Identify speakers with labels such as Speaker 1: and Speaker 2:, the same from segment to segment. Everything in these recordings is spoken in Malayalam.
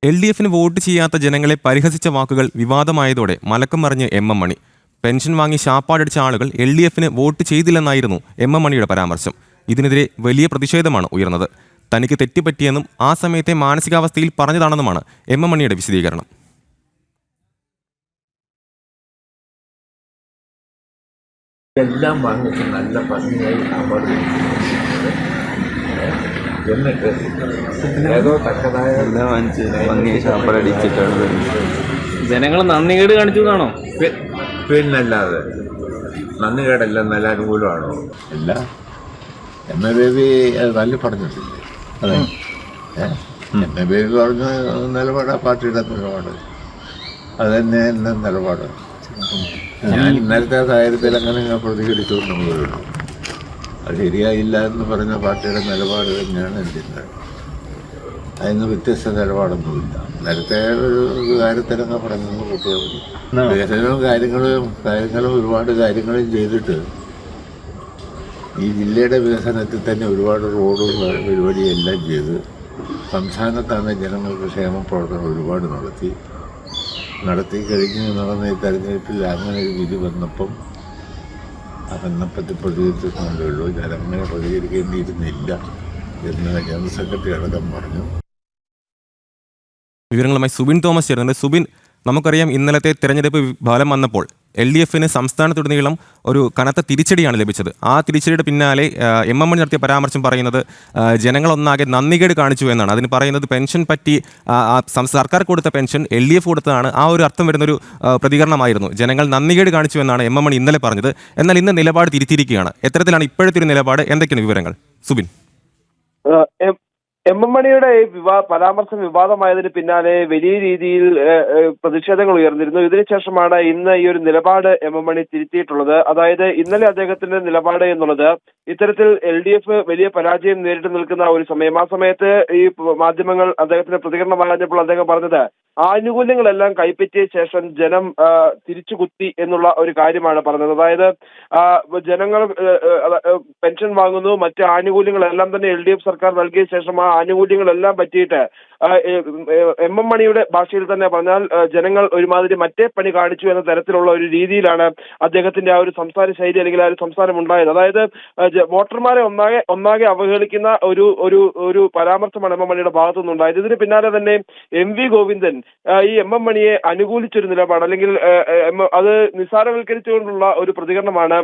Speaker 1: LDFിന് വോട്ട് ചെയ്യാത്ത ജനങ്ങളെ പരിഹസിച്ച വാക്കുകൾ വിവാദമായതോടെ മലക്കം മറിഞ്ഞ് MM മണി. പെൻഷൻ വാങ്ങി ശാപ്പാടടിച്ച ആളുകൾ LDFിന് വോട്ട് ചെയ്തില്ലെന്നായിരുന്നു MM മണിയുടെ പരാമർശം. ഇതിനെതിരെ വലിയ പ്രതിഷേധമാണ് ഉയർന്നത്. തനിക്ക് തെറ്റുപറ്റിയെന്നും ആ സമയത്തെ മാനസികാവസ്ഥയിൽ പറഞ്ഞതാണെന്നുമാണ് MM മണിയുടെ വിശദീകരണം.
Speaker 2: എല്ലാം വാങ്ങിച്ച് നല്ല ഭംഗിയായി എന്നിട്ട് ഏതോ തക്കതായ
Speaker 3: എല്ലാം വാങ്ങിച്ച് ഭംഗിയായി ശാപ്പടടിച്ചിട്ടാണ്
Speaker 4: ജനങ്ങൾ നന്ദികേട് കാണിച്ചു എന്നാണോ?
Speaker 2: പിന്നല്ലാതെ നന്ദികേടല്ല, നല്ല അനുകൂലമാണോ? അല്ല, എന്ന ബേബി അത് നല്ല പറഞ്ഞിട്ടില്ലേ?
Speaker 3: അതെ,
Speaker 2: എന്ന ബേബി പറഞ്ഞ നിലപാട് പാർട്ടിയുടെ നിലപാട് അത് തന്നെ എൻ്റെ നിലപാട്. ഞാൻ ഇന്നലത്തെ സാഹചര്യത്തിൽ അങ്ങനെ പ്രതികരിച്ചുകൊണ്ട് പോയുള്ളൂ. അത് ശരിയായില്ല എന്ന് പറഞ്ഞ പാർട്ടിയുടെ നിലപാട് തന്നെയാണ് എൻ്റെ. അതിന് വ്യത്യസ്ത നിലപാടൊന്നുമില്ല. നേരത്തെ ഒരു കാര്യത്തിലൊക്കെ പറഞ്ഞു കുട്ടികൾ വികസനവും കാര്യങ്ങളും ഒരുപാട് കാര്യങ്ങളും ചെയ്തിട്ട് ഈ ജില്ലയുടെ വികസനത്തിൽ തന്നെ ഒരുപാട് റോഡും പരിപാടിയെല്ലാം ചെയ്ത് സംസ്ഥാനത്താണ് ജനങ്ങൾക്ക് ക്ഷേമ പ്രവർത്തനം ഒരുപാട് നടത്തി കഴിഞ്ഞ് നടന്ന ഈ തെരഞ്ഞെടുപ്പിൽ അങ്ങനെ ഒരു വിധി വന്നപ്പം അതെന്നെപ്പറ്റി പ്രതികരിച്ചിട്ടുണ്ടേ ഉള്ളൂ. ജനങ്ങളെ പ്രതികരിക്കേണ്ടിയിരുന്നില്ല എന്ന് ജനറൽ സെക്രട്ടറി അടക്കം പറഞ്ഞു.
Speaker 1: വിവരങ്ങളുമായി സുബിൻ തോമസ് ചേർന്നുണ്ട്. സുബിൻ, നമുക്കറിയാം ഇന്നലത്തെ തെരഞ്ഞെടുപ്പ് ഫലം വന്നപ്പോൾ LDFിന് സംസ്ഥാനത്തുടനീളം ഒരു കനത്ത തിരിച്ചടിയാണ് ലഭിച്ചത്. ആ തിരിച്ചടിയുടെ പിന്നാലെ MM മണി നടത്തിയ പരാമർശം പറയുന്നത് ജനങ്ങളൊന്നാകെ നന്ദികേട് കാണിച്ചു എന്നാണ്. അതിന് പറയുന്നത് പെൻഷൻ പറ്റി സർക്കാർ കൊടുത്ത പെൻഷൻ LDF കൊടുത്തതാണ്. ആ ഒരു അർത്ഥം വരുന്നൊരു പ്രതികരണമായിരുന്നു. ജനങ്ങൾ നന്ദികേട് കാണിച്ചു എന്നാണ് MM മണി ഇന്നലെ പറഞ്ഞത്. എന്നാൽ ഇന്ന് നിലപാട് തിരുത്തിയിരിക്കുകയാണ്. എത്തരത്തിലാണ് ഇപ്പോഴത്തെ ഒരു നിലപാട്? എന്തൊക്കെയാണ് വിവരങ്ങൾ സുബിൻ?
Speaker 5: MM മണിയുടെ പരാമർശം വിവാദമായതിന് പിന്നാലെ വലിയ രീതിയിൽ പ്രതിഷേധങ്ങൾ ഉയർന്നിരുന്നു. ഇതിനുശേഷമാണ് ഇന്ന് ഈ ഒരു നിലപാട് MM മണി തിരുത്തിയിട്ടുള്ളത്. അതായത് ഇന്നലെ അദ്ദേഹത്തിന്റെ നിലപാട് എന്നുള്ളത് ഇത്തരത്തിൽ LDF വലിയ പരാജയം നേരിട്ട് നിൽക്കുന്ന ഒരു സമയം. ആ സമയത്ത് ഈ മാധ്യമങ്ങൾ അദ്ദേഹത്തിന്റെ പ്രതികരണം പറഞ്ഞപ്പോൾ അദ്ദേഹം പറഞ്ഞത് ആനുകൂല്യങ്ങളെല്ലാം കൈപ്പറ്റിയ ശേഷം ജനം തിരിച്ചുകുത്തി എന്നുള്ള ഒരു കാര്യമാണ് പറഞ്ഞത്. അതായത് ജനങ്ങൾ പെൻഷൻ വാങ്ങുന്നു, മറ്റ് ആനുകൂല്യങ്ങളെല്ലാം തന്നെ LDF സർക്കാർ നൽകിയ ശേഷം ആ ആനുകൂല്യങ്ങളെല്ലാം പറ്റിയിട്ട് MM മണിയുടെ ഭാഷയിൽ തന്നെ പറഞ്ഞാൽ ജനങ്ങൾ ഒരുമാതിരി മറ്റേ പണി കാണിച്ചു എന്ന തരത്തിലുള്ള ഒരു രീതിയിലാണ് അദ്ദേഹത്തിന്റെ ആ ഒരു സംസാര ശൈലി അല്ലെങ്കിൽ ആ ഒരു സംസാരം ഉണ്ടായത്. അതായത് വോട്ടർമാരെ ഒന്നാകെ അവഹേളിക്കുന്ന ഒരു പരാമർശമാണ് MM മണിയുടെ ഭാഗത്തു നിന്നുണ്ടായത്. ഇതിന് പിന്നാലെ തന്നെ MV ഗോവിന്ദൻ ഈ MM മണിയെ അനുകൂലിച്ചൊരു നിലപാട് അല്ലെങ്കിൽ അത് നിസ്സാരവൽക്കരിച്ചുകൊണ്ടുള്ള ഒരു പ്രതികരണമാണ്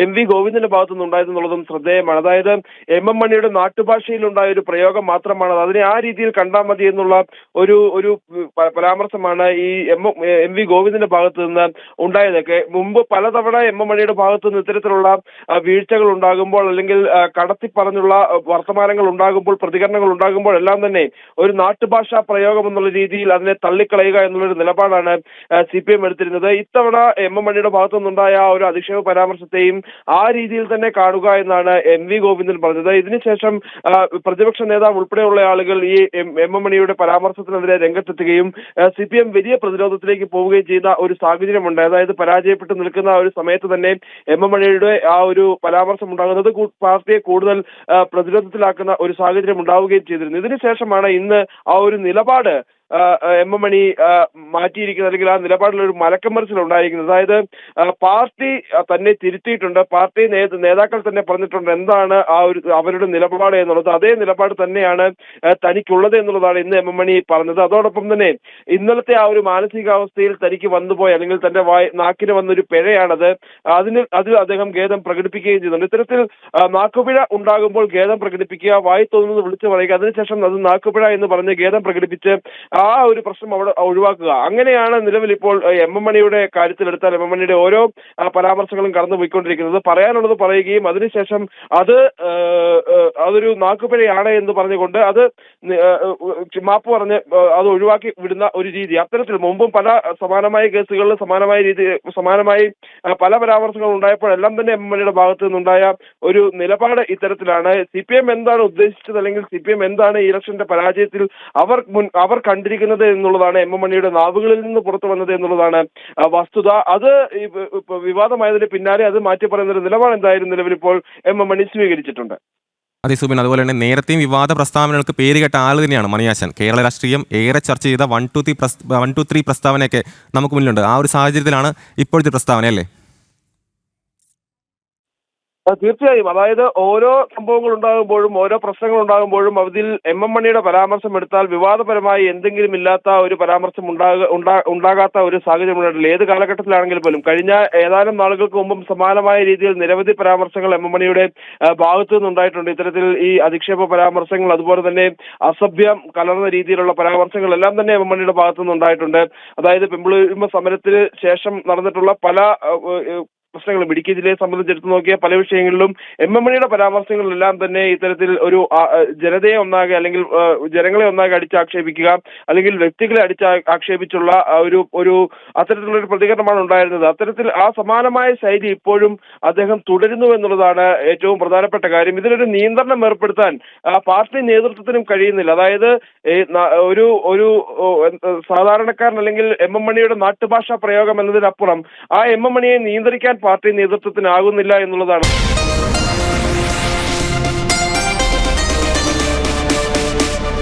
Speaker 5: MV ഗോവിന്ദന്റെ ഭാഗത്തു നിന്നുണ്ടായതെന്നുള്ളതും ശ്രദ്ധേയമാണ്. അതായത് MM മണിയുടെ നാട്ടുഭാഷയിലുണ്ടായ ഒരു പ്രയോഗം മാത്രമാണ്, അതിനെ ആ രീതിയിൽ കണ്ടാൽ മതി എന്നുള്ള ഒരു പരാമർശമാണ് ഈ MV ഗോവിന്ദന്റെ ഭാഗത്തു നിന്ന് ഉണ്ടായതൊക്കെ. മുമ്പ് പലതവണ MM മണിയുടെ ഭാഗത്തു നിന്ന് ഇത്തരത്തിലുള്ള വീഴ്ചകൾ ഉണ്ടാകുമ്പോൾ അല്ലെങ്കിൽ കടത്തി പറഞ്ഞുള്ള വർത്തമാനങ്ങൾ ഉണ്ടാകുമ്പോൾ, പ്രതികരണങ്ങൾ ഉണ്ടാകുമ്പോൾ എല്ലാം തന്നെ ഒരു നാട്ടുഭാഷാ പ്രയോഗം എന്നുള്ള രീതിയിൽ അതിനെ തള്ളിക്കളയുക എന്നുള്ളൊരു നിലപാടാണ് CPM എടുത്തിരുന്നത്. ഇത്തവണ MM മണിയുടെ ഭാഗത്തു നിന്നുണ്ടായ ആ ഒരു അധിക്ഷേപ പരാമർശത്തെയും ആ രീതിയിൽ തന്നെ കാണുക എന്നാണ് MV ഗോവിന്ദൻ പറഞ്ഞത്. ഇതിനുശേഷം പ്രതിപക്ഷ നേതാവ് ഉൾപ്പെടെയുള്ള ആളുകൾ ഈ MM മണിയുടെ പരാമർശത്തിനെതിരെ രംഗത്തെത്തുകയും CPM വലിയ പ്രതിരോധത്തിലേക്ക് പോവുകയും ചെയ്ത ഒരു സാഹചര്യമുണ്ട്. അതായത് പരാജയപ്പെട്ട് നിൽക്കുന്ന ഒരു സമയത്ത് തന്നെ MM മണിയുടെ ആ ഒരു പരാമർശം ഉണ്ടാകുന്നത് പാർട്ടിയെ കൂടുതൽ പ്രതിരോധത്തിലാക്കുന്ന ഒരു സാഹചര്യം ഉണ്ടാവുകയും ചെയ്തിരുന്നു. ഇതിനുശേഷമാണ് ഇന്ന് ആ ഒരു നിലപാട് MM മണി മാറ്റിയിരിക്കുന്നത്, അല്ലെങ്കിൽ ആ നിലപാടിൽ ഒരു മലക്കം മറിച്ചിൽ ഉണ്ടായിരിക്കുന്നത്. അതായത് പാർട്ടി തന്നെ തിരുത്തിയിട്ടുണ്ട്, പാർട്ടി നേതാക്കൾ തന്നെ പറഞ്ഞിട്ടുണ്ട് എന്താണ് ആ ഒരു അവരുടെ നിലപാട് എന്നുള്ളത്. അതേ നിലപാട് തന്നെയാണ് തനിക്കുള്ളത് എന്നുള്ളതാണ് ഇന്ന് MM മണി പറഞ്ഞത്. അതോടൊപ്പം തന്നെ ഇന്നലത്തെ ആ ഒരു മാനസികാവസ്ഥയിൽ തനിക്ക് വന്നുപോയ അല്ലെങ്കിൽ തന്റെ നാക്കിന് വന്നൊരു പിഴയാണത്. അതിൽ അദ്ദേഹം ഖേദം പ്രകടിപ്പിക്കുകയും ചെയ്യുന്നുണ്ട്. ഇത്തരത്തിൽ നാക്കുപിഴ ഉണ്ടാകുമ്പോൾ ഖേദം പ്രകടിപ്പിക്കുക, വായി തോന്നുന്നത് വിളിച്ചു പറയുക, അതിനുശേഷം അത് നാക്കുപിഴ എന്ന് പറഞ്ഞ് ഖേദം പ്രകടിപ്പിച്ച് ആ ഒരു പ്രശ്നം അവിടെ ഒഴിവാക്കുക. അങ്ങനെയാണ് നിലവിൽ ഇപ്പോൾ MM മണിയുടെ കാര്യത്തിലെടുത്താൽ MM മണിയുടെ ഓരോ പരാമർശങ്ങളും കടന്നു പോയിക്കൊണ്ടിരിക്കുന്നത്. പറയാനുള്ളത് പറയുകയും അതിനുശേഷം അതൊരു നാക്കുപിഴയാണ് എന്ന് പറഞ്ഞുകൊണ്ട് അത് മാപ്പ് പറഞ്ഞ് അത് ഒഴിവാക്കി വിടുന്ന ഒരു രീതി. അത്തരത്തിൽ മുമ്പും പല സമാനമായ കേസുകളിൽ സമാനമായി പല പരാമർശങ്ങൾ ഉണ്ടായപ്പോഴെല്ലാം തന്നെ MM മണിയുടെ ഭാഗത്തു നിന്നുണ്ടായ ഒരു നിലപാട് ഇത്തരത്തിലാണ്. CPM എന്താണ് ഉദ്ദേശിച്ചത് അല്ലെങ്കിൽ CPM എന്താണ് ഈ ഇലക്ഷന്റെ പരാജയത്തിൽ അവർ കണ്ടിരിക്കുന്നത് എന്നുള്ളതാണ് MM മണിയുടെ നാവുകളിൽ നിന്ന് പുറത്തു വന്നത് എന്നുള്ളതാണ് വസ്തുത. അത് വിവാദമായതിന് പിന്നാലെ അത് മാറ്റി പറയുന്ന ഒരു നിലപാട് എന്തായാലും നിലവിൽ ഇപ്പോൾ MM മണി സ്വീകരിച്ചിട്ടുണ്ട്.
Speaker 1: അതെ സുബിൻ, അതുപോലെ തന്നെ നേരത്തെയും വിവാദ പ്രസ്താവനകൾക്ക് പേര് കേട്ട ആൾ തന്നെയാണ് മണിയാശൻ. കേരള രാഷ്ട്രീയം ഏറെ ചർച്ച ചെയ്ത 1-2-3 പ്രസ്താവനയൊക്കെ നമുക്ക് മുന്നിലുണ്ട്. ആ ഒരു സാഹചര്യത്തിലാണ് ഇപ്പോഴത്തെ പ്രസ്താവന അല്ലേ?
Speaker 5: തീർച്ചയായും. അതായത് ഓരോ സംഭവങ്ങൾ ഉണ്ടാകുമ്പോഴും ഓരോ പ്രശ്നങ്ങൾ ഉണ്ടാകുമ്പോഴും അതിൽ എം മണിയുടെ പരാമർശം എടുത്താൽ വിവാദപരമായി എന്തെങ്കിലും ഇല്ലാത്ത ഒരു പരാമർശം ഉണ്ടാകാത്ത ഒരു സാഹചര്യം ഉണ്ടായിട്ടില്ല. ഏത് കാലഘട്ടത്തിലാണെങ്കിൽ പോലും കഴിഞ്ഞ ഏതാനും നാളുകൾക്ക് മുമ്പും സമാനമായ രീതിയിൽ നിരവധി പരാമർശങ്ങൾ എം മണിയുടെ ഭാഗത്തു നിന്നുണ്ടായിട്ടുണ്ട്. ഇത്തരത്തിൽ ഈ അധിക്ഷേപ പരാമർശങ്ങൾ, അതുപോലെ തന്നെ അസഭ്യം കലർന്ന രീതിയിലുള്ള പരാമർശങ്ങൾ എല്ലാം തന്നെ എം മണിയുടെ ഭാഗത്തു നിന്നുണ്ടായിട്ടുണ്ട്. അതായത് പിന്തുടരുമ സമരത്തിന് ശേഷം നടന്നിട്ടുള്ള പല പ്രശ്നങ്ങളും ഇടുക്കി ജില്ലയെ സംബന്ധിച്ചെടുത്ത് നോക്കിയ പല വിഷയങ്ങളിലും എം മണിയുടെ പരാമർശങ്ങളിലെല്ലാം തന്നെ ഇത്തരത്തിൽ ഒരു ജനതയെ ഒന്നാകെ അല്ലെങ്കിൽ ജനങ്ങളെ ഒന്നാകെ അടിച്ചാക്ഷേപിക്കുക, അല്ലെങ്കിൽ വ്യക്തികളെ ആക്ഷേപിച്ചുള്ള ഒരു അത്തരത്തിലുള്ള ഒരു പ്രതികരണമാണ് ഉണ്ടായിരുന്നത്. അത്തരത്തിൽ ആ സമാനമായ ശൈലി ഇപ്പോഴും അദ്ദേഹം തുടരുന്നു എന്നുള്ളതാണ് ഏറ്റവും പ്രധാനപ്പെട്ട കാര്യം. ഇതിനൊരു നിയന്ത്രണം ഏർപ്പെടുത്താൻ പാർട്ടി നേതൃത്വത്തിനും കഴിയുന്നില്ല. അതായത് ഒരു സാധാരണക്കാരൻ അല്ലെങ്കിൽ എം മണിയുടെ നാട്ടുഭാഷാ പ്രയോഗം എന്നതിനപ്പുറം ആ എം മണിയെ നിയന്ത്രിക്കാൻ പാർട്ടി നേതൃത്വത്തിനാകുന്നില്ല എന്നുള്ളതാണ്.